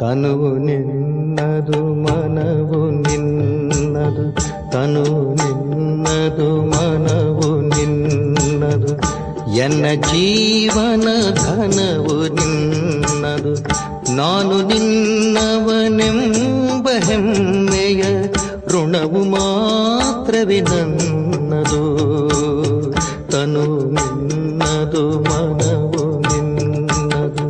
ತನುವು ನಿನ್ನದು ಮನವು ನಿನ್ನದು, ತನುವು ನಿನ್ನದು ಮನವು ನಿನ್ನದು, ಎನ್ನ ಜೀವನ ಧನವು ನಿನ್ನದು. ನಾನು ನಿನ್ನವನೆಂಬ ಹೆಮ್ಮೆಯ ಋಣವು ಮಾತ್ರವೇ ನನ್ನದು. ತನು ನಿನ್ನದು ಮನವು ನಿನ್ನದು.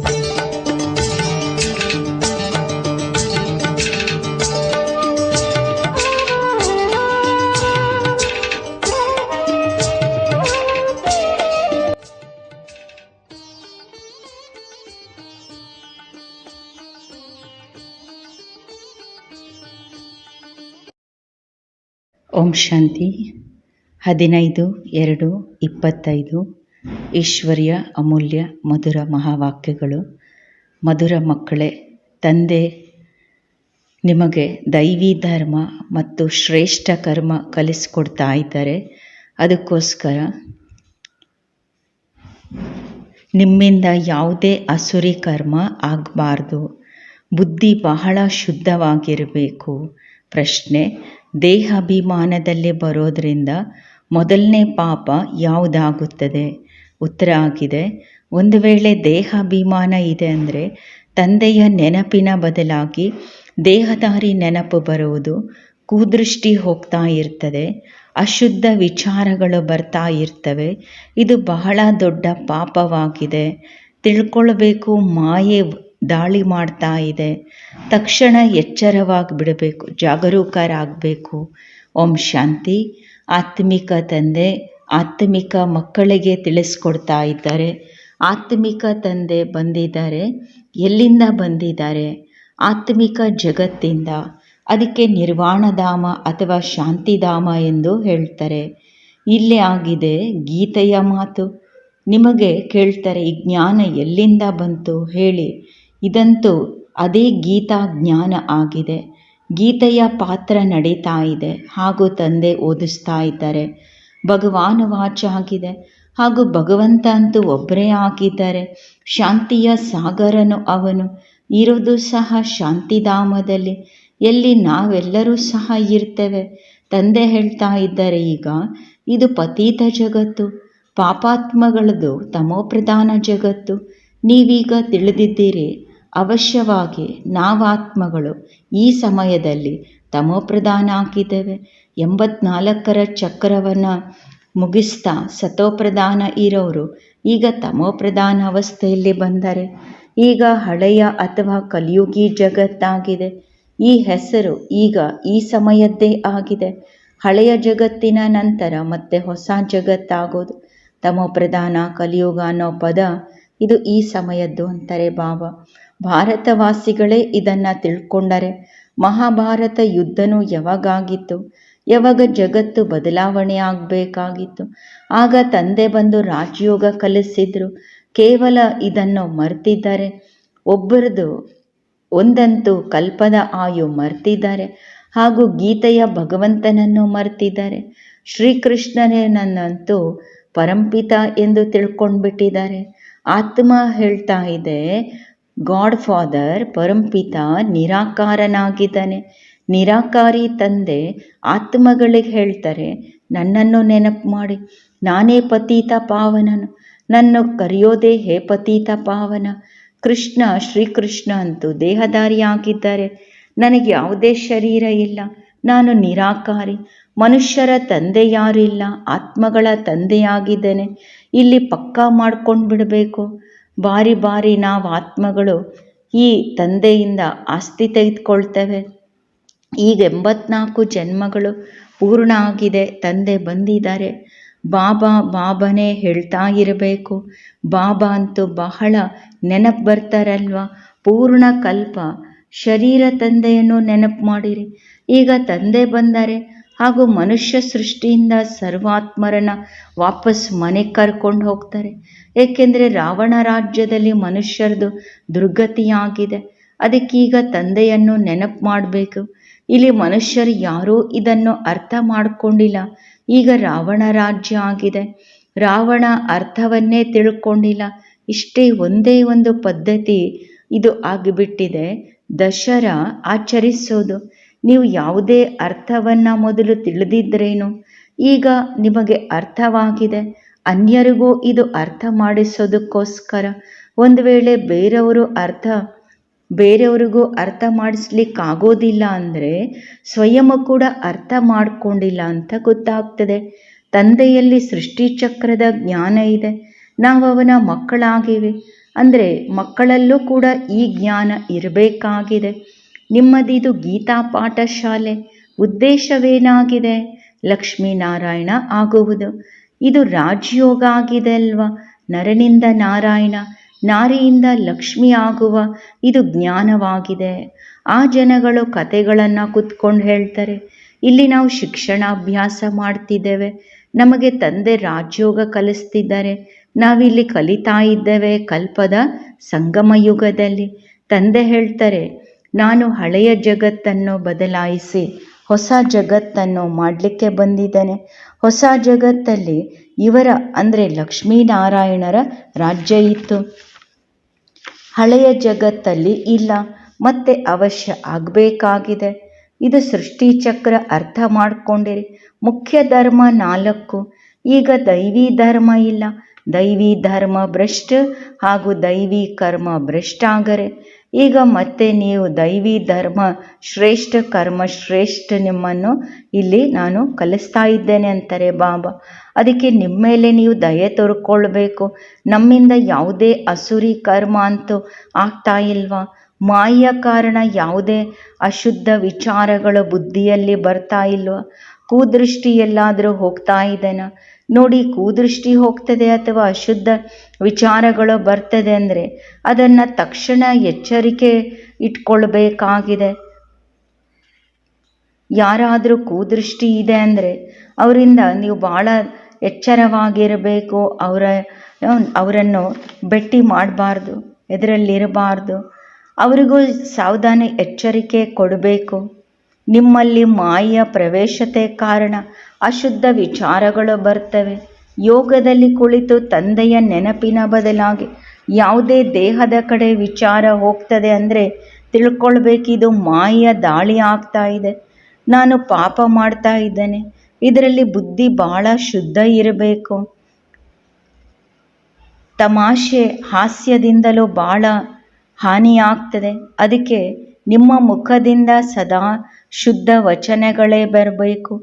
ಓಂ ಶಾಂತಿ. 15/2/25 ಈಶ್ವರ್ಯ ಅಮೂಲ್ಯ ಮಧುರ ಮಹಾವಾಕ್ಯಗಳು. ಮಧುರ ಮಕ್ಕಳೇ, ತಂದೆ ನಿಮಗೆ ದೈವಿ ಧರ್ಮ ಮತ್ತು ಶ್ರೇಷ್ಠ ಕರ್ಮ ಕಲಿಸ್ಕೊಡ್ತಾ ಇದ್ದಾರೆ. ಅದಕ್ಕೋಸ್ಕರ ನಿಮ್ಮಿಂದ ಯಾವುದೇ ಅಸುರಿ ಕರ್ಮ ಆಗಬಾರ್ದು. ಬುದ್ಧಿ ಬಹಳ ಶುದ್ಧವಾಗಿರಬೇಕು. ಪ್ರಶ್ನೆ: ದೇಹಾಭಿಮಾನದಲ್ಲಿ ಬರೋದರಿಂದ ಮೊದಲನೇ ಪಾಪ ಯಾವುದಾಗುತ್ತದೆ? ಉತ್ತರ ಆಗಿದೆ, ಒಂದು ವೇಳೆ ದೇಹಾಭಿಮಾನ ಇದೆ ಅಂದರೆ ತಂದೆಯ ನೆನಪಿನ ಬದಲಾಗಿ ದೇಹದಾರಿ ನೆನಪು ಬರುವುದು, ಕುದೃಷ್ಟಿ ಹೋಗ್ತಾ ಇರ್ತದೆ, ಅಶುದ್ಧ ವಿಚಾರಗಳು ಬರ್ತಾ ಇರ್ತವೆ. ಇದು ಬಹಳ ದೊಡ್ಡ ಪಾಪವಾಗಿದೆ. ತಿಳ್ಕೊಳ್ಬೇಕು, ಮಾಯೆ ದಾಳಿ ಮಾಡ್ತಾ ಇದೆ. ತಕ್ಷಣ ಎಚ್ಚರವಾಗಿ ಬಿಡಬೇಕು, ಜಾಗರೂಕರಾಗಬೇಕು. ಓಂ ಶಾಂತಿ. ಆತ್ಮಿಕ ತಂದೆ ಆತ್ಮಿಕ ಮಕ್ಕಳಿಗೆ ತಿಳಿಸ್ಕೊಡ್ತಾ ಇದ್ದಾರೆ. ಆತ್ಮಿಕ ತಂದೆ ಬಂದಿದ್ದಾರೆ. ಎಲ್ಲಿಂದ ಬಂದಿದ್ದಾರೆ? ಆತ್ಮಿಕ ಜಗತ್ತಿಂದ. ಅದಕ್ಕೆ ನಿರ್ವಾಣಧಾಮ ಅಥವಾ ಶಾಂತಿಧಾಮ ಎಂದು ಹೇಳ್ತಾರೆ. ಇಲ್ಲಿ ಆಗಿದೆ ಗೀತೆಯ ಮಾತು. ನಿಮಗೆ ಕೇಳ್ತಾರೆ, ಈ ಜ್ಞಾನ ಎಲ್ಲಿಂದ ಬಂತು ಹೇಳಿ. ಇದಂತೂ ಅದೇ ಗೀತಾ ಜ್ಞಾನ ಆಗಿದೆ. ಗೀತೆಯ ಪಾತ್ರ ನಡೀತಾ ಇದೆ, ಹಾಗೂ ತಂದೆ ಓದಿಸ್ತಾ ಇದ್ದಾರೆ. ಭಗವಾನ್ ವಾಚ ಆಗಿದೆ, ಹಾಗೂ ಭಗವಂತ ಅಂತೂ ಒಬ್ಬರೇ ಆಗಿದ್ದಾರೆ. ಶಾಂತಿಯ ಸಾಗರನು ಅವನು. ಇರೋದು ಸಹ ಶಾಂತಿಧಾಮದಲ್ಲಿ, ಎಲ್ಲಿ ನಾವೆಲ್ಲರೂ ಸಹ ಇರ್ತೇವೆ. ತಂದೆ ಹೇಳ್ತಾ ಇದ್ದಾರೆ, ಈಗ ಇದು ಪತೀತ ಜಗತ್ತು, ಪಾಪಾತ್ಮಗಳದು ತಮೋಪ್ರಧಾನ ಜಗತ್ತು. ನೀವೀಗ ತಿಳಿದಿದ್ದೀರಿ. ಅವಶ್ಯವಾಗಿ ನಾವಾತ್ಮಗಳು ಈ ಸಮಯದಲ್ಲಿ ತಮೋಪ್ರಧಾನ ಆಗಿದ್ದೇವೆ. 84ರ ಚಕ್ರವನ್ನು ಮುಗಿಸ್ತಾ ಸತೋಪ್ರಧಾನ ಇರೋರು ಈಗ ತಮೋಪ್ರಧಾನ ಅವಸ್ಥೆಯಲ್ಲಿ ಬಂದರೆ, ಈಗ ಹಳೆಯ ಅಥವಾ ಕಲಿಯುಗಿ ಜಗತ್ತಾಗಿದೆ. ಈ ಹೆಸರು ಈಗ ಈ ಸಮಯದ್ದೇ ಆಗಿದೆ. ಹಳೆಯ ಜಗತ್ತಿನ ನಂತರ ಮತ್ತೆ ಹೊಸ ಜಗತ್ತಾಗೋದು. ತಮೋಪ್ರಧಾನ ಕಲಿಯುಗ ಅನ್ನೋ ಪದ ಇದು ಈ ಸಮಯದ್ದು ಅಂತಾರೆ ಬಾಬಾ. ಭಾರತವಾಸಿಗಳೇ ಇದನ್ನು ತಿಳ್ಕೊಂಡರೆ. ಮಹಾಭಾರತ ಯುದ್ಧನೂ ಯಾವಾಗಾಗಿತ್ತು? ಯಾವಾಗ ಜಗತ್ತು ಬದಲಾವಣೆ ಆಗಬೇಕಾಗಿತ್ತು. ಆಗ ತಂದೆ ಬಂದು ರಾಜಯೋಗ ಕಲಿಸಿದ್ರು. ಕೇವಲ ಇದನ್ನು ಮರ್ತಿದ್ದಾರೆ. ಒಬ್ಬರದು ಒಂದಂತೂ ಕಲ್ಪದ ಆಯು ಮರ್ತಿದ್ದಾರೆ, ಹಾಗೂ ಗೀತೆಯ ಭಗವಂತನನ್ನು ಮರ್ತಿದ್ದಾರೆ. ಶ್ರೀಕೃಷ್ಣನನ್ನಂತೂ ಪರಂಪಿತ ಎಂದು ತಿಳ್ಕೊಂಡ್ಬಿಟ್ಟಿದ್ದಾರೆ. ಆತ್ಮ ಹೇಳ್ತಾ ಇದೆ, ಗಾಡ್ ಫಾದರ್ ಪರಂಪಿತ ನಿರಾಕಾರನಾಗಿದ್ದಾನೆ. ನಿರಾಕಾರಿ ತಂದೆ ಆತ್ಮಗಳಿಗೆ ಹೇಳ್ತಾರೆ, ನನ್ನನ್ನು ನೆನಪು ಮಾಡಿ, ನಾನೇ ಪತೀತ ಪಾವನನು, ನನ್ನ ಕರೆಯೋದೇ ಹೇ ಪತೀತ ಪಾವನ. ಕೃಷ್ಣ ಶ್ರೀಕೃಷ್ಣ ಅಂತೂ ದೇಹಧಾರಿ ಆಗಿದ್ದಾರೆ. ನನಗೆ ಯಾವುದೇ ಶರೀರ ಇಲ್ಲ, ನಾನು ನಿರಾಕಾರಿ. ಮನುಷ್ಯರ ತಂದೆ ಯಾರೂ ಇಲ್ಲ, ಆತ್ಮಗಳ ತಂದೆಯಾಗಿದ್ದೇನೆ. ಇಲ್ಲಿ ಪಕ್ಕಾ ಮಾಡ್ಕೊಂಡು ಬಿಡಬೇಕು. ಬಾರಿ ಬಾರಿ ನಾವು ಆತ್ಮಗಳು ಈ ತಂದೆಯಿಂದ ಆಸ್ತಿ ತೆಗೆದುಕೊಳ್ತೇವೆ. ಈಗ 84 ಜನ್ಮಗಳು ಪೂರ್ಣ ಆಗಿದೆ. ತಂದೆ ಬಂದಿದ್ದಾರೆ. ಬಾಬನೇ ಹೇಳ್ತಾ ಇರಬೇಕು. ಬಾಬಾ ಅಂತೂ ಬಹಳ ನೆನಪು ಬರ್ತಾರಲ್ವ. ಪೂರ್ಣ ಕಲ್ಪ ಶರೀರ ತಂದೆಯನ್ನು ನೆನಪು ಮಾಡಿರಿ. ಈಗ ತಂದೆ ಬಂದರೆ, ಹಾಗೂ ಮನುಷ್ಯ ಸೃಷ್ಟಿಯಿಂದ ಸರ್ವಾತ್ಮರನ್ನ ವಾಪಸ್ ಮನೆಗೆ ಕರ್ಕೊಂಡು ಹೋಗ್ತಾರೆ. ಏಕೆಂದರೆ ರಾವಣ ರಾಜ್ಯದಲ್ಲಿ ಮನುಷ್ಯರದು ದುರ್ಗತಿಯಾಗಿದೆ. ಅದಕ್ಕೀಗ ತಂದೆಯನ್ನು ನೆನಪು ಮಾಡಬೇಕು. ಇಲ್ಲಿ ಮನುಷ್ಯರು ಯಾರೂ ಇದನ್ನು ಅರ್ಥ ಮಾಡಿಕೊಂಡಿಲ್ಲ. ಈಗ ರಾವಣ ರಾಜ್ಯ ಆಗಿದೆ. ರಾವಣ ಅರ್ಥವನ್ನೇ ತಿಳ್ಕೊಂಡಿಲ್ಲ. ಇಷ್ಟೇ ಒಂದೇ ಒಂದು ಪದ್ಧತಿ ಇದು ಆಗಿಬಿಟ್ಟಿದೆ ದಸರಾ ಆಚರಿಸೋದು. ನೀವು ಯಾವುದೇ ಅರ್ಥವನ್ನು ಮೊದಲು ತಿಳಿದಿದ್ರೇನು, ಈಗ ನಿಮಗೆ ಅರ್ಥವಾಗಿದೆ. ಅನ್ಯರಿಗೂ ಇದು ಅರ್ಥ ಮಾಡಿಸೋದಕ್ಕೋಸ್ಕರ ಒಂದು ವೇಳೆ ಬೇರೆಯವರಿಗೂ ಅರ್ಥ ಮಾಡಿಸ್ಲಿಕ್ಕಾಗೋದಿಲ್ಲ ಅಂದರೆ ಸ್ವಯಂ ಕೂಡ ಅರ್ಥ ಮಾಡಿಕೊಂಡಿಲ್ಲ ಅಂತ ಗೊತ್ತಾಗ್ತದೆ. ತಂದೆಯಲ್ಲಿ ಸೃಷ್ಟಿಚಕ್ರದ ಜ್ಞಾನ ಇದೆ, ನಾವು ಅವನ ಮಕ್ಕಳಾಗಿವೆ. ಅಂದರೆ ಮಕ್ಕಳಲ್ಲೂ ಕೂಡ ಈ ಜ್ಞಾನ ಇರಬೇಕಾಗಿದೆ. ನಿಮ್ಮದಿದು ಗೀತಾ ಪಾಠಶಾಲೆ. ಉದ್ದೇಶವೇನಾಗಿದೆ? ಲಕ್ಷ್ಮೀನಾರಾಯಣ ಆಗುವುದು. ಇದು ರಾಜಯೋಗ ಆಗಿದೆ ಅಲ್ವಾ? ನರನಿಂದ ನಾರಾಯಣ, ನಾರಿಯಿಂದ ಲಕ್ಷ್ಮಿ ಆಗುವ ಇದು ಜ್ಞಾನವಾಗಿದೆ. ಆ ಜನಗಳು ಕತೆಗಳನ್ನು ಕುತ್ಕೊಂಡು ಹೇಳ್ತಾರೆ. ಇಲ್ಲಿ ನಾವು ಶಿಕ್ಷಣಾಭ್ಯಾಸ ಮಾಡ್ತಿದ್ದೇವೆ, ನಮಗೆ ತಂದೆ ರಾಜಯೋಗ ಕಲಿಸ್ತಿದ್ದಾರೆ, ನಾವಿಲ್ಲಿ ಕಲಿತಾ ಇದ್ದೇವೆ ಕಲ್ಪದ ಸಂಗಮ ಯುಗದಲ್ಲಿ. ತಂದೆ ಹೇಳ್ತಾರೆ, ನಾನು ಹಳೆಯ ಜಗತ್ತನ್ನು ಬದಲಾಯಿಸಿ ಹೊಸ ಜಗತ್ತನ್ನು ಮಾಡಲಿಕ್ಕೆ ಬಂದಿದ್ದೇನೆ. ಹೊಸ ಜಗತ್ತಲ್ಲಿ ಇವರ ಅಂದರೆ ಲಕ್ಷ್ಮೀನಾರಾಯಣರ ರಾಜ್ಯ ಇತ್ತು, ಹಳೆಯ ಜಗತ್ತಲ್ಲಿ ಇಲ್ಲ, ಮತ್ತೆ ಅವಶ್ಯ ಆಗಬೇಕಾಗಿದೆ. ಇದು ಸೃಷ್ಟಿಚಕ್ರ ಅರ್ಥ ಮಾಡ್ಕೊಂಡಿರಿ. ಮುಖ್ಯ ಧರ್ಮ 4. ಈಗ ದೈವಿ ಧರ್ಮ ಇಲ್ಲ, ದೈವಿ ಧರ್ಮ ಭ್ರಷ್ಟ ಹಾಗೂ ದೈವಿ ಕರ್ಮ ಭ್ರಷ್ಟ ಆಗರೆ. ಈಗ ಮತ್ತೆ ನೀವು ದೈವಿ ಧರ್ಮ ಶ್ರೇಷ್ಠ, ಕರ್ಮ ಶ್ರೇಷ್ಠ ನಿಮ್ಮನ್ನು ಇಲ್ಲಿ ನಾನು ಕಲಿಸ್ತಾ ಇದ್ದೇನೆ ಅಂತಾರೆ ಬಾಬಾ. ಅದಕ್ಕೆ ನಿಮ್ಮ ಮೇಲೆ ನೀವು ದಯೆ ತೋರ್ಕೊಳ್ಬೇಕು. ನಮ್ಮಿಂದ ಯಾವುದೇ ಅಸುರಿ ಕರ್ಮ ಅಂತೂ ಆಗ್ತಾ ಇಲ್ವಾ? ಮಾಯ ಕಾರಣ ಯಾವುದೇ ಅಶುದ್ಧ ವಿಚಾರಗಳು ಬುದ್ಧಿಯಲ್ಲಿ ಬರ್ತಾ ಇಲ್ವಾ? ಕೂದೃಷ್ಟಿ ಎಲ್ಲಾದರೂ ಹೋಗ್ತಾ ಇದೆನಾ ನೋಡಿ. ಕೂದೃಷ್ಟಿ ಹೋಗ್ತದೆ ಅಥವಾ ಅಶುದ್ಧ ವಿಚಾರಗಳು ಬರ್ತದೆ ಅಂದರೆ ಅದನ್ನು ತಕ್ಷಣ ಎಚ್ಚರಿಕೆ ಇಟ್ಕೊಳ್ಬೇಕಾಗಿದೆ. ಯಾರಾದರೂ ಕೂದೃಷ್ಟಿ ಇದೆ ಅಂದರೆ ಅವರಿಂದ ನೀವು ಭಾಳ ಎಚ್ಚರವಾಗಿರಬೇಕು. ಅವರನ್ನು ಭೇಟಿ ಮಾಡಬಾರ್ದು, ಎದುರಲ್ಲಿರಬಾರ್ದು. ಅವರಿಗೂ ಸಾವಧಾನ ಎಚ್ಚರಿಕೆ ಕೊಡಬೇಕು. ನಿಮ್ಮಲ್ಲಿ ಮಾಯೆಯ ಪ್ರವೇಶತೆ ಕಾರಣ ಅಶುದ್ಧ ವಿಚಾರಗಳು ಬರ್ತವೆ. ಯೋಗದಲ್ಲಿ ಕುಳಿತು ತಂದೆಯ ನೆನಪಿನ ಬದಲಾಗಿ ಯಾವುದೇ ದೇಹದ ಕಡೆ ವಿಚಾರ ಹೋಗ್ತದೆ ಅಂದರೆ ತಿಳ್ಕೊಳ್ಬೇಕಿದು ಮಾಯೆಯ ದಾಳಿ ಆಗ್ತಾ ಇದೆ. ನಾನು ಪಾಪ ಮಾಡ್ತಾ ಇದ್ದೇನೆ. ಇದರಲ್ಲಿ ಬುದ್ಧಿ ಭಾಳ ಶುದ್ಧ ಇರಬೇಕು. ತಮಾಷೆ ಹಾಸ್ಯದಿಂದಲೂ ಭಾಳ ಹಾನಿಯಾಗ್ತದೆ. ಅದಕ್ಕೆ ನಿಮ್ಮ ಮುಖದಿಂದ ಸದಾ ಶುದ್ಧ ವಚನಗಳೇ ಬರಬೇಕು,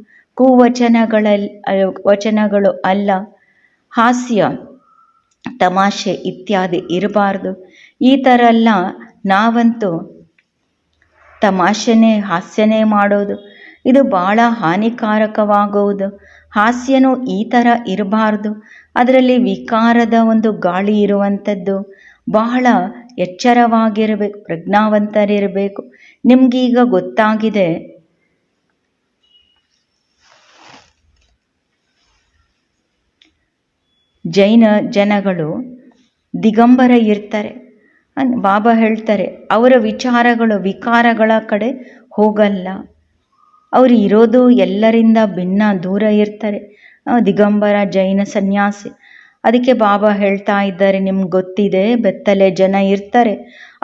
ವಚನಗಳು ಅಲ್ಲ. ಹಾಸ್ಯ, ತಮಾಷೆ ಇತ್ಯಾದಿ ಇರಬಾರ್ದು. ಈ ಥರ ಎಲ್ಲ ನಾವಂತೂ ತಮಾಷೆನೇ ಹಾಸ್ಯನೇ ಮಾಡೋದು, ಇದು ಭಾಳ ಹಾನಿಕಾರಕವಾಗುವುದು. ಹಾಸ್ಯನೂ ಈ ಥರ ಇರಬಾರ್ದು. ಅದರಲ್ಲಿ ವಿಕಾರದ ಒಂದು ಗಾಳಿ ಇರುವಂಥದ್ದು. ಬಹಳ ಎಚ್ಚರವಾಗಿರಬೇಕು, ಪ್ರಜ್ಞಾವಂತರಿರಬೇಕು. ನಿಮಗೀಗ ಗೊತ್ತಾಗಿದೆ ಜೈನ ಜನಗಳು ದಿಗಂಬರ ಇರ್ತಾರೆ. ಬಾಬಾ ಹೇಳ್ತಾರೆ ಅವರ ವಿಚಾರಗಳು ವಿಕಾರಗಳ ಕಡೆ ಹೋಗಲ್ಲ. ಅವರು ಇರೋದು ಎಲ್ಲರಿಂದ ಭಿನ್ನ, ದೂರ ಇರ್ತಾರೆ. ದಿಗಂಬರ ಜೈನ ಸನ್ಯಾಸಿ. ಅದಕ್ಕೆ ಬಾಬಾ ಹೇಳ್ತಾ ಇದ್ದಾರೆ, ನಿಮ್ಗೆ ಗೊತ್ತಿದೆ ಬೆತ್ತಲೆ ಜನ ಇರ್ತಾರೆ,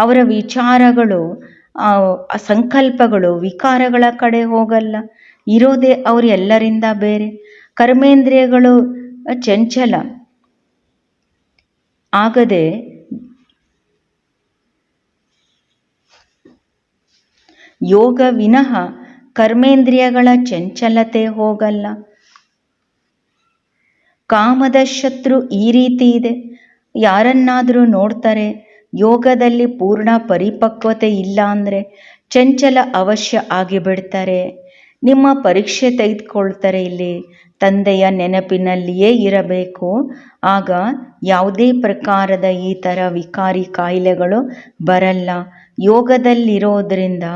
ಅವರ ವಿಚಾರಗಳು ಸಂಕಲ್ಪಗಳು ವಿಕಾರಗಳ ಕಡೆ ಹೋಗಲ್ಲ. ಇರೋದೇ ಅವರು ಎಲ್ಲರಿಂದ ಬೇರೆ. ಕರ್ಮೇಂದ್ರಿಯಗಳು ಚಂಚಲ ಆಗದೆ ಯೋಗ ವಿನಃ ಕರ್ಮೇಂದ್ರಿಯಗಳ ಚಂಚಲತೆ ಹೋಗಲ್ಲ. ಕಾಮದ ಶತ್ರು ಈ ರೀತಿ ಇದೆ. ಯಾರನ್ನಾದರೂ ನೋಡ್ತಾರೆ, ಯೋಗದಲ್ಲಿ ಪೂರ್ಣ ಪರಿಪಕ್ವತೆ ಇಲ್ಲ ಅಂದರೆ ಚಂಚಲ ಅವಶ್ಯ ಆಗಿಬಿಡ್ತಾರೆ. ನಿಮ್ಮ ಪರೀಕ್ಷೆ ತೆಗೆದುಕೊಳ್ತಾರೆ. ಇಲ್ಲಿ ತಂದೆಯ ನೆನಪಿನಲ್ಲಿಯೇ ಇರಬೇಕು. ಆಗ ಯಾವುದೇ ಪ್ರಕಾರದ ಈ ಥರ ವಿಕಾರಿ ಕಾಯಿಲೆಗಳು ಬರಲ್ಲ. ಯೋಗದಲ್ಲಿರೋದ್ರಿಂದ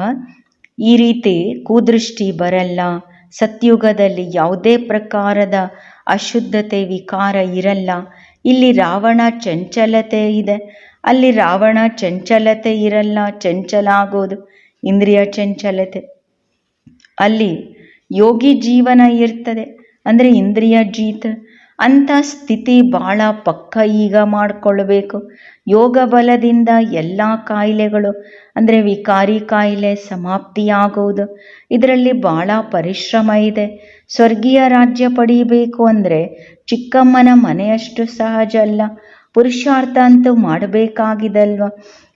ಈ ರೀತಿ ಕೂದೃಷ್ಟಿ ಬರಲ್ಲ. ಸತ್ಯುಗದಲ್ಲಿ ಯಾವುದೇ ಪ್ರಕಾರದ ಅಶುದ್ಧತೆ ವಿಕಾರ ಇರಲ್ಲ. ಇಲ್ಲಿ ರಾವಣ ಚಂಚಲತೆ ಇದೆ, ಅಲ್ಲಿ ರಾವಣ ಚಂಚಲತೆ ಇರಲ್ಲ. ಚಂಚಲ ಆಗೋದು ಇಂದ್ರಿಯ ಚಂಚಲತೆ. ಅಲ್ಲಿ ಯೋಗಿ ಜೀವನ ಇರ್ತದೆ, ಅಂದರೆ ಇಂದ್ರಿಯ ಜೀತ. ಅಂಥ ಸ್ಥಿತಿ ಭಾಳ ಪಕ್ಕ ಈಗ ಮಾಡಿಕೊಳ್ಬೇಕು. ಯೋಗ ಬಲದಿಂದ ಎಲ್ಲ ಕಾಯಿಲೆಗಳು ಅಂದರೆ ವಿಕಾರಿ ಕಾಯಿಲೆ ಸಮಾಪ್ತಿಯಾಗುವುದು. ಇದರಲ್ಲಿ ಭಾಳ ಪರಿಶ್ರಮ ಇದೆ. ಸ್ವರ್ಗೀಯ ರಾಜ್ಯ ಪಡೀಬೇಕು ಅಂದರೆ ಚಿಕ್ಕಮ್ಮನ ಮನೆಯಷ್ಟು ಸಹಜ ಅಲ್ಲ. ಪುರುಷಾರ್ಥ ಅಂತೂ ಮಾಡಬೇಕಾಗಿದಲ್ವ.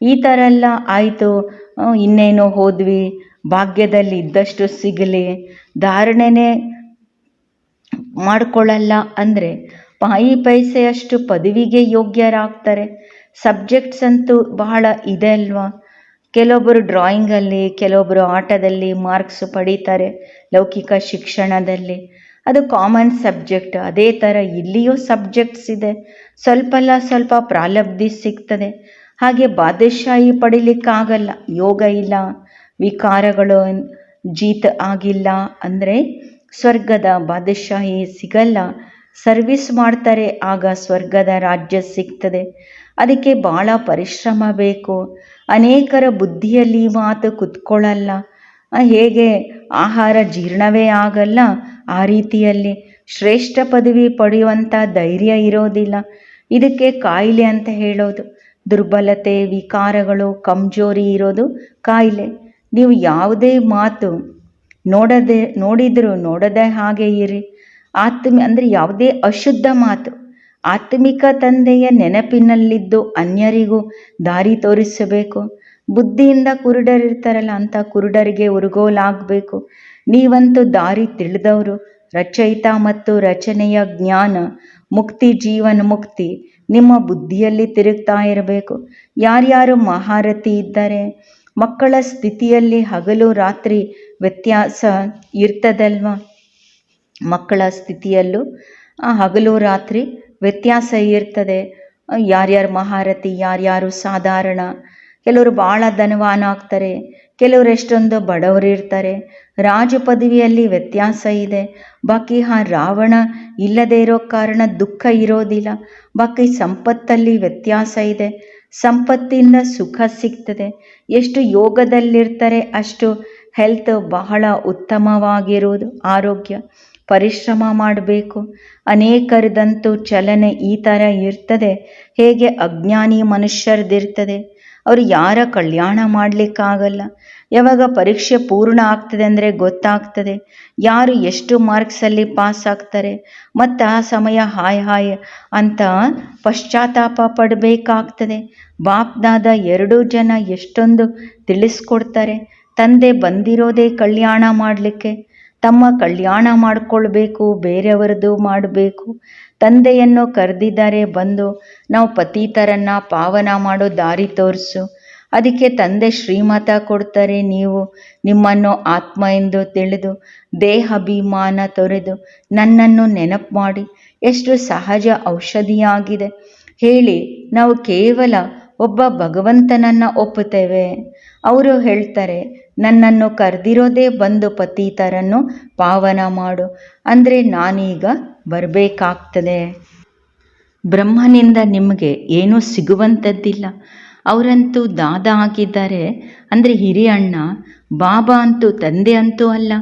ಈ ಥರ ಎಲ್ಲ ಆಯಿತು, ಇನ್ನೇನೋ ಹೋದ್ವಿ, ಭಾಗ್ಯದಲ್ಲಿ ಇದ್ದಷ್ಟು ಸಿಗಲಿ, ಧಾರಣೆನೇ ಮಾಡ್ಕೊಳ್ಳಲ್ಲ ಅಂದರೆ ಪಾಯಿ ಪೈಸೆಯಷ್ಟು ಪದವಿಗೆ ಯೋಗ್ಯರಾಗ್ತಾರೆ. ಸಬ್ಜೆಕ್ಟ್ಸ್ ಅಂತೂ ಬಹಳ ಇದೆ ಅಲ್ವಾ. ಕೆಲವೊಬ್ಬರು ಡ್ರಾಯಿಂಗಲ್ಲಿ, ಕೆಲವೊಬ್ಬರು ಆಟದಲ್ಲಿ ಮಾರ್ಕ್ಸ್ ಪಡೀತಾರೆ, ಲೌಕಿಕ ಶಿಕ್ಷಣದಲ್ಲಿ. ಅದು ಕಾಮನ್ ಸಬ್ಜೆಕ್ಟ್. ಅದೇ ಥರ ಇಲ್ಲಿಯೂ ಸಬ್ಜೆಕ್ಟ್ಸ್ ಇದೆ. ಸ್ವಲ್ಪ ಪ್ರಾಲಬ್ಧಿ ಸಿಗ್ತದೆ. ಹಾಗೆ ಬಾದಶಾಹಿ ಪಡಿಲಿಕ್ಕಾಗಲ್ಲ. ಯೋಗ ಇಲ್ಲ, ವಿಕಾರಗಳು ಜೀತ್ ಆಗಿಲ್ಲ ಅಂದರೆ ಸ್ವರ್ಗದ ಬಾದಶಾಹಿ ಸಿಗಲ್ಲ. ಸರ್ವಿಸ್ ಮಾಡ್ತಾರೆ, ಆಗ ಸ್ವರ್ಗದ ರಾಜ್ಯ ಸಿಗ್ತದೆ. ಅದಕ್ಕೆ ಭಾಳ ಪರಿಶ್ರಮ ಬೇಕು. ಅನೇಕರ ಬುದ್ಧಿಯಲ್ಲಿ ಮಾತು ಕುತ್ಕೊಳ್ಳಲ್ಲ. ಹೇಗೆ ಆಹಾರ ಜೀರ್ಣವೇ ಆಗಲ್ಲ, ಆ ರೀತಿಯಲ್ಲಿ ಶ್ರೇಷ್ಠ ಪದವಿ ಪಡೆಯುವಂಥ ಧೈರ್ಯ ಇರೋದಿಲ್ಲ. ಇದಕ್ಕೆ ಕಾಯಿಲೆ ಅಂತ ಹೇಳೋದು. ದುರ್ಬಲತೆ, ವಿಕಾರಗಳು, ಕಮ್ಜೋರಿ ಇರೋದು ಕಾಯಿಲೆ. ನೀವು ಯಾವುದೇ ಮಾತು ನೋಡದೆ ಹಾಗೆ ಇರಿ. ಅಂದರೆ ಯಾವುದೇ ಅಶುದ್ಧ ಮಾತು ಆತ್ಮಿಕ ತಂದೆಯ ನೆನಪಿನಲ್ಲಿದ್ದು ಅನ್ಯರಿಗೂ ದಾರಿ ತೋರಿಸಬೇಕು. ಬುದ್ಧಿಯಿಂದ ಕುರುಡರಿರ್ತಾರಲ್ಲ, ಅಂಥ ಕುರುಡರಿಗೆ ಉರುಗೋಲಾಗಬೇಕು. ನೀವಂತೂ ದಾರಿ ತಿಳಿದವರು. ರಚಯಿತ ಮತ್ತು ರಚನೆಯ ಜ್ಞಾನ, ಮುಕ್ತಿ, ಜೀವನ ಮುಕ್ತಿ ನಿಮ್ಮ ಬುದ್ಧಿಯಲ್ಲಿ ತಿರುಗ್ತಾ ಇರಬೇಕು. ಯಾರ್ಯಾರು ಮಹಾರಥಿ ಇದ್ದಾರೆ, ಮಕ್ಕಳ ಸ್ಥಿತಿಯಲ್ಲಿ ಹಗಲು ರಾತ್ರಿ ವ್ಯತ್ಯಾಸ ಇರ್ತದಲ್ವ. ಮಕ್ಕಳ ಸ್ಥಿತಿಯಲ್ಲೂ ಹಗಲು ರಾತ್ರಿ ವ್ಯತ್ಯಾಸ ಇರ್ತದೆ. ಯಾರ್ಯಾರು ಮಹಾರಥಿ, ಯಾರ್ಯಾರು ಸಾಧಾರಣ. ಕೆಲವರು ಭಾಳ ಧನವಾನ ಆಗ್ತಾರೆ, ಕೆಲವರು ಎಷ್ಟೊಂದು ಬಡವರು ಇರ್ತಾರೆ. ರಾಜ ಪದವಿಯಲ್ಲಿ ವ್ಯತ್ಯಾಸ ಇದೆ. ಬಾಕಿ ರಾವಣ ಇಲ್ಲದೇ ಇರೋ ಕಾರಣ ದುಃಖ ಇರೋದಿಲ್ಲ. ಬಾಕಿ ಸಂಪತ್ತಲ್ಲಿ ವ್ಯತ್ಯಾಸ ಇದೆ. ಸಂಪತ್ತಿಂದ ಸುಖ ಸಿಗ್ತದೆ. ಎಷ್ಟು ಯೋಗದಲ್ಲಿರ್ತಾರೆ ಅಷ್ಟು ಹೆಲ್ತ್ ಬಹಳ ಉತ್ತಮವಾಗಿರುವುದು, ಆರೋಗ್ಯ. ಪರಿಶ್ರಮ ಮಾಡಬೇಕು. ಅನೇಕರದಂತೂ ಚಲನೆ ಈ ಥರ ಇರ್ತದೆ, ಹೇಗೆ ಅಜ್ಞಾನಿ ಮನುಷ್ಯರದಿರ್ತದೆ. ಅವರು ಯಾರ ಕಲ್ಯಾಣ ಮಾಡಲಿಕ್ಕಾಗಲ್ಲ. ಯಾವಾಗ ಪರೀಕ್ಷೆ ಪೂರ್ಣ ಆಗ್ತದೆ ಅಂದರೆ ಗೊತ್ತಾಗ್ತದೆ ಯಾರು ಎಷ್ಟು ಮಾರ್ಕ್ಸಲ್ಲಿ ಪಾಸ್ ಆಗ್ತಾರೆ. ಮತ್ತು ಆ ಸಮಯ ಹಾಯ್ ಅಂತ ಪಶ್ಚಾತ್ತಾಪ ಪಡಬೇಕಾಗ್ತದೆ. ಬಾಪ್ದಾದ 2 ಜನ ಎಷ್ಟೊಂದು ತಿಳಿಸ್ಕೊಡ್ತಾರೆ. ತಂದೆ ಬಂದಿರೋದೇ ಕಲ್ಯಾಣ ಮಾಡಲಿಕ್ಕೆ. ತಮ್ಮ ಕಲ್ಯಾಣ ಮಾಡಿಕೊಳ್ಬೇಕು, ಬೇರೆಯವರದು ಮಾಡಬೇಕು. ತಂದೆಯನ್ನು ಕರೆದಿದ್ದಾರೆ, ಬಂದು ನಾವು ಪತೀತರನ್ನು ಪಾವನ ಮಾಡೋ ದಾರಿ ತೋರಿಸು. ಅದಕ್ಕೆ ತಂದೆ ಶ್ರೀಮತ ಕೊಡ್ತಾರೆ. ನೀವು ನಿಮ್ಮನ್ನು ಆತ್ಮ ಎಂದು ತಿಳಿದು ದೇಹಾಭಿಮಾನ ತೊರೆದು ನನ್ನನ್ನು ನೆನಪು ಮಾಡಿ. ಎಷ್ಟು ಸಹಜ ಔಷಧಿಯಾಗಿದೆ ಹೇಳಿ. ನಾವು ಕೇವಲ ಒಬ್ಬ ಭಗವಂತನನ್ನು ಒಪ್ಪುತ್ತೇವೆ. ಅವರು ಹೇಳ್ತಾರೆ, ನನ್ನನ್ನು ಕರೆದಿರೋದೇ ಬಂದು ಪತೀತರನ್ನು ಪಾವನ ಮಾಡು ಅಂದರೆ ನಾನೀಗ ಬರಬೇಕಾಗ್ತದೆ. ಬ್ರಹ್ಮನಿಂದ ನಿಮಗೆ ಏನೂ ಸಿಗುವಂಥದ್ದಿಲ್ಲ. ಅವರಂತೂ ದಾದಾ ಆಗಿದ್ದಾರೆ ಅಂದರೆ ಹಿರಿಯಣ್ಣ. ಬಾಬಾ ಅಂತೂ ತಂದೆ ಅಂತೂ ಅಲ್ಲ.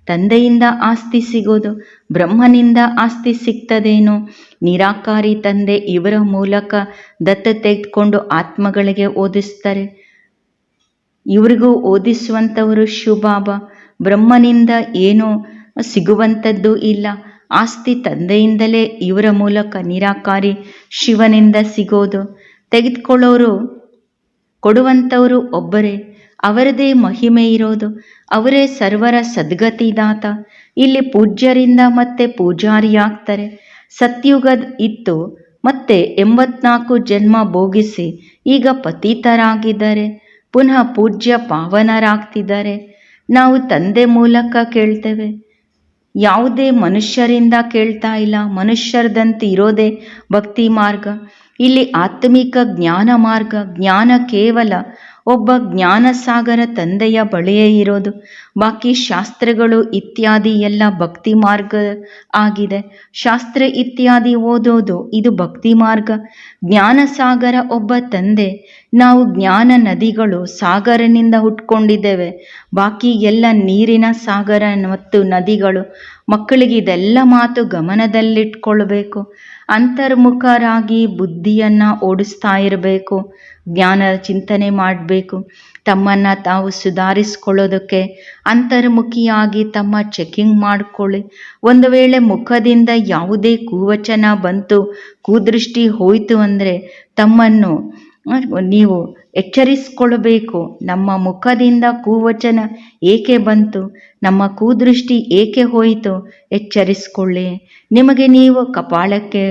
ತಂದೆಯಿಂದ ಆಸ್ತಿ ಸಿಗೋದು, ಬ್ರಹ್ಮನಿಂದ ಆಸ್ತಿ ಸಿಗ್ತದೇನೋ. ನಿರಾಕಾರಿ ತಂದೆ ಇವರ ಮೂಲಕ ದತ್ತು ತೆಗೆದುಕೊಂಡು ಆತ್ಮಗಳಿಗೆ ಓದಿಸ್ತಾರೆ. ಇವರಿಗೂ ಓದಿಸುವಂಥವರು ಶಿವಬಾಬಾ. ಬ್ರಹ್ಮನಿಂದ ಏನೂ ಸಿಗುವಂಥದ್ದು ಇಲ್ಲ. ಆಸ್ತಿ ತಂದೆಯಿಂದಲೇ ಇವರ ಮೂಲಕ ನಿರಾಕಾರಿ ಶಿವನಿಂದ ಸಿಗೋದು. ತೆಗೆದುಕೊಳ್ಳೋರು ಕೊಡುವಂಥವರು ಒಬ್ಬರೇ. ಅವರದೇ ಮಹಿಮೆ ಇರೋದು. ಅವರೇ ಸರ್ವರ ಸದ್ಗತಿದಾತ. ಇಲ್ಲಿ ಪೂಜ್ಯರಿಂದ ಮತ್ತೆ ಪೂಜಾರಿಯಾಗ್ತಾರೆ. ಸತ್ಯುಗ ಇತ್ತು, ಮತ್ತೆ 84 ಜನ್ಮ ಭೋಗಿಸಿ ಈಗ ಪತೀತರಾಗಿದ್ದಾರೆ. ಪುನಃ ಪೂಜ್ಯ ಪಾವನರಾಗ್ತಿದ್ದಾರೆ. ನಾವು ತಂದೆ ಮೂಲಕ ಕೇಳ್ತೇವೆ, ಯಾವುದೇ ಮನುಷ್ಯರಿಂದ ಕೇಳ್ತಾ ಇಲ್ಲ. ಮನುಷ್ಯರದಂತೆ ಇರೋದೇ ಭಕ್ತಿ ಮಾರ್ಗ. ಇಲ್ಲಿ ಆತ್ಮಿಕ ಜ್ಞಾನ ಮಾರ್ಗ. ಜ್ಞಾನ ಕೇವಲ ಒಬ್ಬ ಜ್ಞಾನಸಾಗರ ತಂದೆಯ ಬಳಿಯೇ ಇರೋದು. ಬಾಕಿ ಶಾಸ್ತ್ರಗಳು ಇತ್ಯಾದಿ ಎಲ್ಲ ಭಕ್ತಿ ಮಾರ್ಗ ಆಗಿದೆ. ಶಾಸ್ತ್ರ ಇತ್ಯಾದಿ ಓದೋದು ಇದು ಭಕ್ತಿ ಮಾರ್ಗ. ಜ್ಞಾನಸಾಗರ ಒಬ್ಬ ತಂದೆ. ನಾವು ಜ್ಞಾನ ನದಿಗಳು ಸಾಗರನಿಂದ ಹುಟ್ಕೊಂಡಿದ್ದೇವೆ. ಬಾಕಿ ಎಲ್ಲ ನೀರಿನ ಸಾಗರ ಮತ್ತು ನದಿಗಳು. ಮಕ್ಕಳಿಗೆ ಇದೆಲ್ಲ ಮಾತು ಗಮನದಲ್ಲಿಟ್ಕೊಳ್ಬೇಕು. ಅಂತರ್ಮುಖರಾಗಿ ಬುದ್ಧಿಯನ್ನು ಓಡಿಸ್ತಾ ಇರಬೇಕು. ಜ್ಞಾನದ ಚಿಂತನೆ ಮಾಡಬೇಕು. ತಮ್ಮನ್ನು ತಾವು ಸುಧಾರಿಸ್ಕೊಳ್ಳೋದಕ್ಕೆ ಅಂತರ್ಮುಖಿಯಾಗಿ ತಮ್ಮ ಚೆಕಿಂಗ್ ಮಾಡಿಕೊಳ್ಳಿ. ಒಂದು ವೇಳೆ ಮುಖದಿಂದ ಯಾವುದೇ ಕುವಚನ ಬಂತು, ಕುದೃಷ್ಟಿ ಹೋಯಿತು ಅಂದರೆ ತಮ್ಮನ್ನು ನೀವು ಎಚ್ಚರಿಸ್ಕೊಳ್ಬೇಕು. ನಮ್ಮ ಮುಖದಿಂದ ಕುವಚನ ಏಕೆ ಬಂತು, ನಮ್ಮ ಕುದೃಷ್ಟಿ ಏಕೆ ಹೋಯಿತು, ಎಚ್ಚರಿಸ್ಕೊಳ್ಳಿ. ನಿಮಗೆ ನೀವು ಕಪಾಳಕ್ಕೆ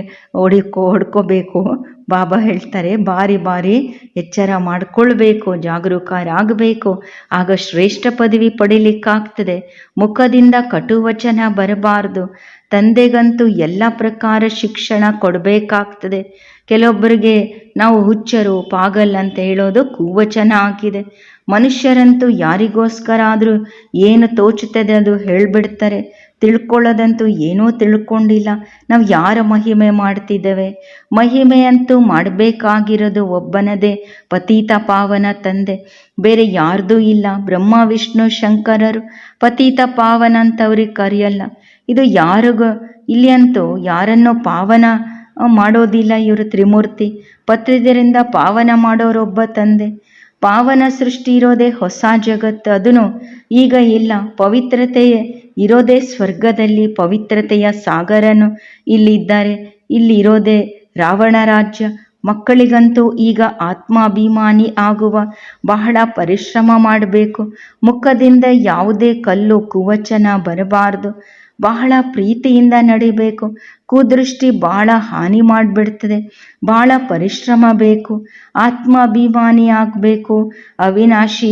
ಹೊಡ್ಕೋಬೇಕು. ಬಾಬಾ ಹೇಳ್ತಾರೆ, ಬಾರಿ ಬಾರಿ ಎಚ್ಚರ ಮಾಡಿಕೊಳ್ಬೇಕು, ಜಾಗರೂಕರಾಗಬೇಕು. ಆಗ ಶ್ರೇಷ್ಠ ಪದವಿ ಪಡಿಲಿಕ್ಕಾಗ್ತದೆ. ಮುಖದಿಂದ ಕಟುವಚನ ಬರಬಾರ್ದು. ತಂದೆಗಂತೂ ಎಲ್ಲ ಪ್ರಕಾರ ಶಿಕ್ಷಣ ಕೊಡಬೇಕಾಗ್ತದೆ. ಕೆಲವೊಬ್ಬರಿಗೆ ನಾವು ಹುಚ್ಚರು, ಪಾಗಲ್ ಅಂತ ಹೇಳೋದು ಕುವಚನ ಆಗಿದೆ. ಮನುಷ್ಯರಂತೂ ಯಾರಿಗೋಸ್ಕರ ಆದರೂ ಏನು ತೋಚುತ್ತದೆ ಅದು ಹೇಳಿಬಿಡ್ತಾರೆ. ತಿಳ್ಕೊಳ್ಳೋದಂತೂ ಏನೂ ತಿಳ್ಕೊಂಡಿಲ್ಲ. ನಾವು ಯಾರ ಮಹಿಮೆ ಮಾಡ್ತಿದ್ದೇವೆ? ಮಹಿಮೆಯಂತೂ ಮಾಡಬೇಕಾಗಿರೋದು ಒಬ್ಬನದೇ, ಪತೀತ ಪಾವನ ತಂದೆ. ಬೇರೆ ಯಾರ್ದೂ ಇಲ್ಲ. ಬ್ರಹ್ಮ ವಿಷ್ಣು ಶಂಕರರು ಪತೀತ ಪಾವನ ಅಂತವ್ರಿಗೆ ಕರೆಯಲ್ಲ. ಇದು ಯಾರಿಗೂ ಇಲ್ಲಿ ಅಂತೂ ಯಾರನ್ನೋ ಪಾವನ ಮಾಡೋದಿಲ್ಲ. ಇವರು ತ್ರಿಮೂರ್ತಿ. ಪತ್ರಿದರಿಂದ ಪಾವನ ಮಾಡೋರೊಬ್ಬ ತಂದೆ. ಪಾವನ ಸೃಷ್ಟಿ ಇರೋದೇ ಹೊಸ ಜಗತ್ತು. ಅದನ್ನು ಈಗ ಇಲ್ಲ. ಪವಿತ್ರತೆ ಇರೋದೇ ಸ್ವರ್ಗದಲ್ಲಿ. ಪವಿತ್ರತೆಯ ಸಾಗರನು ಇಲ್ಲಿದ್ದಾರೆ. ಇಲ್ಲಿ ಇರೋದೇ ರಾವಣ ರಾಜ್ಯ. ಮಕ್ಕಳಿಗಂತೂ ಈಗ ಆತ್ಮಾಭಿಮಾನಿ ಆಗುವ ಬಹಳ ಪರಿಶ್ರಮ ಮಾಡಬೇಕು. ಮುಖದಿಂದ ಯಾವುದೇ ಕಲ್ಲು ಕುವಚನ ಬರಬಾರ್ದು. ಬಹಳ ಪ್ರೀತಿಯಿಂದ ನಡಿಬೇಕು. ಕುದೃಷ್ಟಿ ಬಹಳ ಹಾನಿ ಮಾಡಿಬಿಡ್ತದೆ. ಬಹಳ ಪರಿಶ್ರಮ ಬೇಕು. ಆತ್ಮಾಭಿಮಾನಿ ಆಗಬೇಕು. ಅವಿನಾಶಿ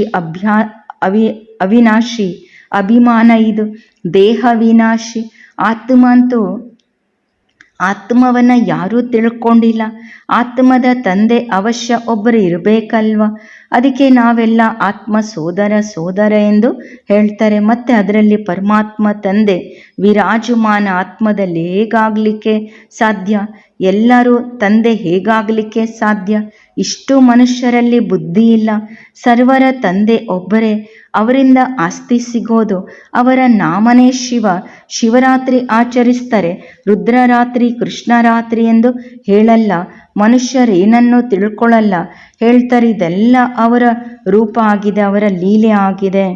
ಅಭಿಮಾನ ಇದು. ದೇಹ ವಿನಾಶಿ. ಆತ್ಮವನ್ನು ಯಾರೂ ತಿಳ್ಕೊಂಡಿಲ್ಲ. ಆತ್ಮದ ತಂದೆ ಅವಶ್ಯ ಒಬ್ಬರು ಇರಬೇಕಲ್ವ. ಅದಕ್ಕೆ ನಾವೆಲ್ಲ ಆತ್ಮ ಸೋದರ ಎಂದು ಹೇಳ್ತಾರೆ. ಮತ್ತು ಅದರಲ್ಲಿ ಪರಮಾತ್ಮ ತಂದೆ ವಿರಾಜಮಾನ ಆತ್ಮದಲ್ಲಿ ಹೇಗಾಗಲಿಕ್ಕೆ ಸಾಧ್ಯ? ಎಲ್ಲರೂ ತಂದೆ ಹೇಗಾಗಲಿಕ್ಕೆ ಸಾಧ್ಯ? ಇಷ್ಟು ಮನುಷ್ಯರಲ್ಲಿ ಬುದ್ಧಿ ಇಲ್ಲ. ಸರ್ವರ ತಂದೆ ಒಬ್ಬರೇ. ಅವರಿಂದ ಆಸ್ತಿ ಸಿಗೋದು. ಅವರ ನಾಮನೇ ಶಿವ. ಶಿವರಾತ್ರಿ ಆಚರಿಸ್ತಾರೆ. ರುದ್ರರಾತ್ರಿ, ಕೃಷ್ಣರಾತ್ರಿ ಎಂದು ಹೇಳಲ್ಲ. ಮನುಷ್ಯರೇನನ್ನೂ ತಿಳ್ಕೊಳ್ಳಲ್ಲ. ಹೇಳ್ತಾರೆ ಇದೆಲ್ಲ ಅವರ ರೂಪ ಆಗಿದೆ, ಅವರ ಲೀಲೆ ಆಗಿದೆ.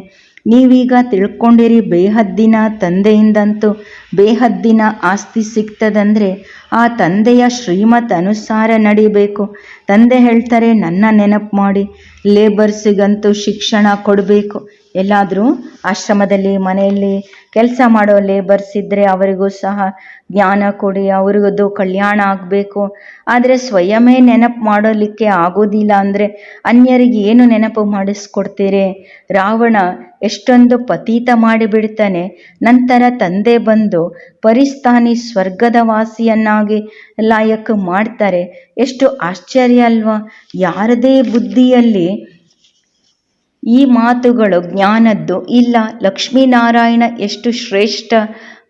ನೀವೀಗ ತಿಳ್ಕೊಂಡಿರಿ ಬೇಹದ್ದಿನ ತಂದೆಯಿಂದಂತೂ ಬೇಹದ್ದಿನ ಆಸ್ತಿ ಸಿಗ್ತದಂದರೆ ಆ ತಂದೆಯ ಶ್ರೀಮತ್ ಅನುಸಾರ ನಡಿಬೇಕು. ತಂದೆ ಹೇಳ್ತಾರೆ ನನ್ನ ನೆನಪು ಮಾಡಿ. ಲೇಬರ್ಸಿಗಂತೂ ಶಿಕ್ಷಣ ಕೊಡಬೇಕು. ಎಲ್ಲಾದರೂ ಆಶ್ರಮದಲ್ಲಿ ಮನೆಯಲ್ಲಿ ಕೆಲಸ ಮಾಡೋ ಲೇಬರ್ಸ್ ಇದ್ದರೆ ಅವರಿಗೂ ಸಹ ಜ್ಞಾನ ಕೊಡಿ. ಅವ್ರಿಗದು ಕಲ್ಯಾಣ ಆಗಬೇಕು. ಆದರೆ ಸ್ವಯಮೇ ನೆನಪು ಮಾಡೋಲಿಕ್ಕೆ ಆಗೋದಿಲ್ಲ ಅಂದರೆ ಅನ್ಯರಿಗೆ ಏನು ನೆನಪು ಮಾಡಿಸ್ಕೊಡ್ತೀರಿ? ರಾವಣ ಎಷ್ಟೊಂದು ಪತೀತ ಮಾಡಿಬಿಡ್ತಾನೆ. ನಂತರ ತಂದೆ ಬಂದು ಪರಿಸ್ಥಾನಿ ಸ್ವರ್ಗದ ವಾಸಿಯನ್ನಾಗಿ ಲಾಯಕ್ ಮಾಡ್ತಾರೆ. ಎಷ್ಟು ಆಶ್ಚರ್ಯ ಅಲ್ವಾ? ಯಾರದೇ ಬುದ್ಧಿಯಲ್ಲಿ ಈ ಮಾತುಗಳು ಜ್ಞಾನದ್ದು ಇಲ್ಲ. ಲಕ್ಷ್ಮೀನಾರಾಯಣ ಎಷ್ಟು ಶ್ರೇಷ್ಠ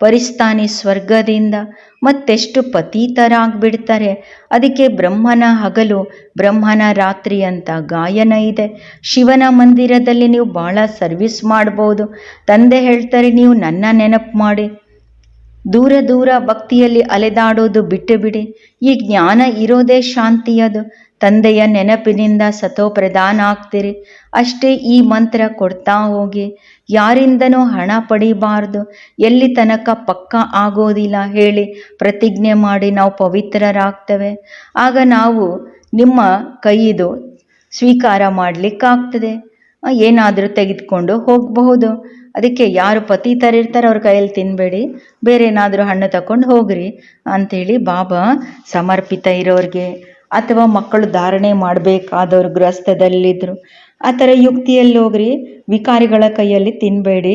ಪರಿಸ್ಥಾನಿ ಸ್ವರ್ಗದಿಂದ ಮತ್ತೆಷ್ಟು ಪತೀತರಾಗ್ಬಿಡ್ತಾರೆ. ಅದಕ್ಕೆ ಬ್ರಹ್ಮನ ಹಗಲು ಬ್ರಹ್ಮನ ರಾತ್ರಿ ಅಂತ ಗಾಯನ ಇದೆ. ಶಿವನ ಮಂದಿರದಲ್ಲಿ ನೀವು ಬಹಳ ಸರ್ವಿಸ್ ಮಾಡ್ಬೋದು. ತಂದೆ ಹೇಳ್ತಾರೆ ನೀವು ನನ್ನ ನೆನಪು ಮಾಡಿ. ದೂರ ದೂರ ಭಕ್ತಿಯಲ್ಲಿ ಅಲೆದಾಡೋದು ಬಿಟ್ಟು ಬಿಡಿ. ಈ ಜ್ಞಾನ ಇರೋದೇ ಶಾಂತಿಯದು. ತಂದೆಯ ನೆನಪಿನಿಂದ ಸತೋಪ್ರಧಾನ ಆಗ್ತೀರಿ. ಅಷ್ಟೇ. ಈ ಮಂತ್ರ ಕೊಡ್ತಾ ಹೋಗಿ. ಯಾರಿಂದನೂ ಹಣ ಪಡಿಬಾರ್ದು. ಎಲ್ಲಿ ತನಕ ಪಕ್ಕ ಆಗೋದಿಲ್ಲ ಹೇಳಿ ಪ್ರತಿಜ್ಞೆ ಮಾಡಿ ನಾವು ಪವಿತ್ರರಾಗ್ತೇವೆ. ಆಗ ನಾವು ನಿಮ್ಮ ಕೈಯಿದು ಸ್ವೀಕಾರ ಮಾಡಲಿಕ್ಕಾಗ್ತದೆ. ಏನಾದರೂ ತೆಗೆದುಕೊಂಡು ಹೋಗಬಹುದು. ಅದಕ್ಕೆ ಯಾರು ಪತೀತರಿರ್ತಾರೆ ಅವ್ರ ಕೈಯಲ್ಲಿ ತಿನ್ನಬೇಡಿ. ಬೇರೆ ಏನಾದರೂ ಹಣ್ಣು ತಗೊಂಡು ಹೋಗ್ರಿ ಅಂಥೇಳಿ ಬಾಬಾ ಸಮರ್ಪಿತ ಇರೋರಿಗೆ ಅಥವಾ ಮಕ್ಕಳು ಧಾರಣೆ ಮಾಡಬೇಕಾದವ್ರು ಗೃಹಸ್ಥದಲ್ಲಿದ್ದರು ಆ ಥರ ಯುಕ್ತಿಯಲ್ಲಿ ಹೋಗ್ರಿ. ವಿಕಾರಿಗಳ ಕೈಯಲ್ಲಿ ತಿನ್ನಬೇಡಿ.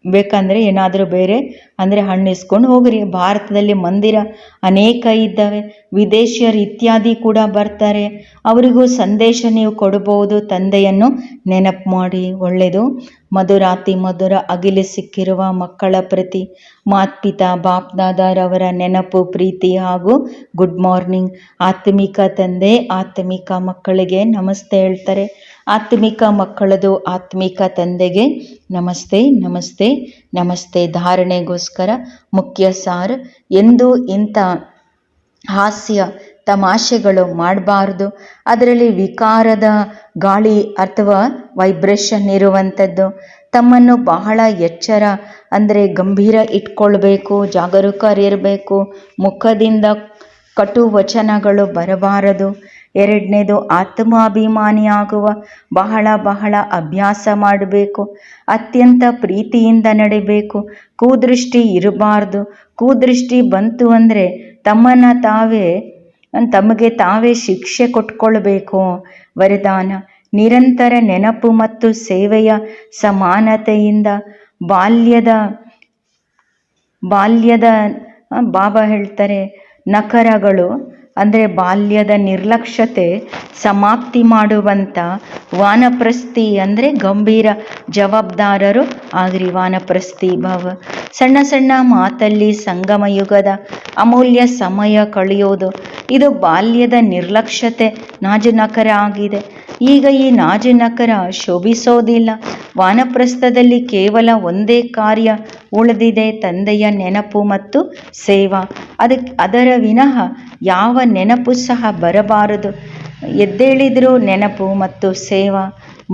ಬೇಕಂದರೆ ಏನಾದರೂ ಬೇರೆ ಅಂದರೆ ಹಣ್ಣು ಇಸ್ಕೊಂಡು ಹೋಗ್ರಿ. ಭಾರತದಲ್ಲಿ ಮಂದಿರ ಅನೇಕ ಇದ್ದಾವೆ, ವಿದೇಶಿಯರು ಇತ್ಯಾದಿ ಕೂಡ ಬರ್ತಾರೆ, ಅವರಿಗೂ ಸಂದೇಶ ನೀವು ಕೊಡ್ಬೋದು. ತಂದೆಯನ್ನು ನೆನಪು ಮಾಡಿ. ಒಳ್ಳೆಯದು. ಮಧುರಾತಿ ಮಧುರ ಅಗಿಲಿ ಸಿಕ್ಕಿರುವ ಮಕ್ಕಳ ಪ್ರತಿ ಮಾತ್ಪಿತಾ ಬಾಪ್ ದಾದಾರವರ ನೆನಪು, ಪ್ರೀತಿ ಹಾಗೂ ಗುಡ್ ಮಾರ್ನಿಂಗ್. ಆತ್ಮಿಕ ತಂದೆ ಆತ್ಮಿಕ ಮಕ್ಕಳಿಗೆ ನಮಸ್ತೆ ಹೇಳ್ತಾರೆ. ಆತ್ಮಿಕ ಮಕ್ಕಳದು ಆತ್ಮಿಕ ತಂದೆಗೆ ನಮಸ್ತೆ ನಮಸ್ತೆ ನಮಸ್ತೆ. ಧಾರಣೆಗೋಸ್ಕರ ಮುಖ್ಯ ಸಾರ್: ಎಂದು ಇಂಥ ಹಾಸ್ಯ ತಮಾಷೆಗಳು ಮಾಡಬಾರ್ದು. ಅದರಲ್ಲಿ ವಿಕಾರದ ಗಾಳಿ ಅಥವಾ ವೈಬ್ರೇಷನ್ ಇರುವಂಥದ್ದು. ತಮ್ಮನ್ನು ಬಹಳ ಎಚ್ಚರ ಅಂದರೆ ಗಂಭೀರ ಇಟ್ಕೊಳ್ಬೇಕು, ಜಾಗರೂಕರಿರಬೇಕು. ಮುಖದಿಂದ ಕಟು ವಚನಗಳು ಬರಬಾರದು. ಎರಡನೇದು, ಆತ್ಮಾಭಿಮಾನಿಯಾಗುವ ಬಹಳ ಬಹಳ ಅಭ್ಯಾಸ ಮಾಡಬೇಕು. ಅತ್ಯಂತ ಪ್ರೀತಿಯಿಂದ ನಡಿಬೇಕು. ಕುದೃಷ್ಟಿ ಇರಬಾರ್ದು. ಕುದೃಷ್ಟಿ ಬಂತು ಅಂದರೆ ತಮಗೆ ತಾವೇ ಶಿಕ್ಷೆ ಕೊಟ್ಕೊಳ್ಬೇಕು. ವರದಾನ: ನಿರಂತರ ನೆನಪು ಮತ್ತು ಸೇವೆಯ ಸಮಾನತೆಯಿಂದ ಬಾಲ್ಯದ ಬಾಬಾ ಹೇಳ್ತಾರೆ ನಖರಗಳು ಅಂದರೆ ಬಾಲ್ಯದ ನಿರ್ಲಕ್ಷ್ಯತೆ ಸಮಾಪ್ತಿ ಮಾಡುವಂಥ ವಾನಪ್ರಸ್ಥಿ ಅಂದರೆ ಗಂಭೀರ ಜವಾಬ್ದಾರರು ಆಗ್ರಿ. ವಾನಪ್ರಸ್ಥಿ ಭಾವ. ಸಣ್ಣ ಸಣ್ಣ ಮಾತಲ್ಲಿ ಸಂಗಮ ಯುಗದ ಅಮೂಲ್ಯ ಸಮಯ ಕಳೆಯೋದು, ಇದು ಬಾಲ್ಯದ ನಿರ್ಲಕ್ಷ್ಯತೆ, ನಾಜುನಖರ ಆಗಿದೆ. ಈಗ ಈ ನಾಜುನಖರ ಶೋಭಿಸೋದಿಲ್ಲ. ವಾನಪ್ರಸ್ಥದಲ್ಲಿ ಕೇವಲ ಒಂದೇ ಕಾರ್ಯ ಉಳಿದಿದೆ, ತಂದೆಯ ನೆನಪು ಮತ್ತು ಸೇವಾ. ಅದರ ವಿನಃ ಯಾವ ನೆನಪು ಸಹ ಬರಬಾರದು. ಎದ್ದೇಳಿದರೂ ನೆನಪು ಮತ್ತು ಸೇವಾ,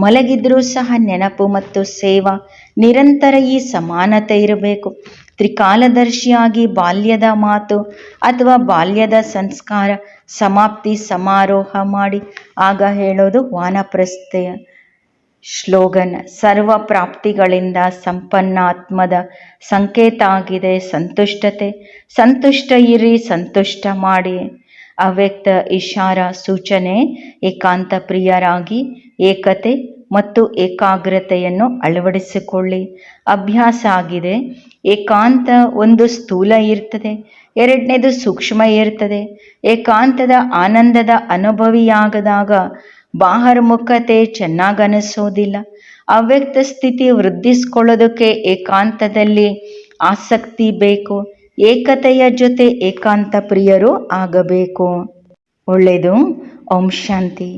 ಮಲಗಿದ್ರೂ ಸಹ ನೆನಪು ಮತ್ತು ಸೇವಾ. ನಿರಂತರ ಈ ಸಮಾನತೆ ಇರಬೇಕು. ತ್ರಿಕಾಲದರ್ಶಿಯಾಗಿ ಬಾಲ್ಯದ ಮಾತು ಅಥವಾ ಬಾಲ್ಯದ ಸಂಸ್ಕಾರ ಸಮಾಪ್ತಿ ಸಮಾರೋಹ ಮಾಡಿ ಆಗ ಹೇಳೋದು ವಾನಪ್ರಸ್ಥೆಯ ಶ್ಲೋಗನ್. ಸರ್ವ ಪ್ರಾಪ್ತಿಗಳಿಂದ ಸಂಪನ್ನಾತ್ಮದ ಸಂಕೇತ ಆಗಿದೆ ಸಂತುಷ್ಟತೆ. ಸಂತುಷ್ಟ ಇರಿ, ಸಂತುಷ್ಟ ಮಾಡಿ. ಅವ್ಯಕ್ತ ಇಶಾರ ಸೂಚನೆ: ಏಕಾಂತ ಪ್ರಿಯರಾಗಿ ಏಕತೆ ಮತ್ತು ಏಕಾಗ್ರತೆಯನ್ನು ಅಳವಡಿಸಿಕೊಳ್ಳಿ. ಅಭ್ಯಾಸ ಆಗಿದೆ. ಏಕಾಂತ ಒಂದು ಸ್ಥೂಲ ಇರ್ತದೆ, ಎರಡನೇದು ಸೂಕ್ಷ್ಮ ಇರ್ತದೆ. ಏಕಾಂತದ ಆನಂದದ ಅನುಭವಿಯಾಗದಾಗ ಬಾಹರ್ಮುಖತೆ ಚೆನ್ನಾಗನಿಸೋದಿಲ್ಲ. ಅವ್ಯಕ್ತ ಸ್ಥಿತಿ ವೃದ್ಧಿಸ್ಕೊಳ್ಳೋದಕ್ಕೆ ಏಕಾಂತದಲ್ಲಿ ಆಸಕ್ತಿ ಬೇಕು. ಏಕತೆಯ ಜೊತೆ ಏಕಾಂತ ಪ್ರಿಯರು ಆಗಬೇಕು. ಒಳ್ಳೆಯದು. ಓಂ ಶಾಂತಿ.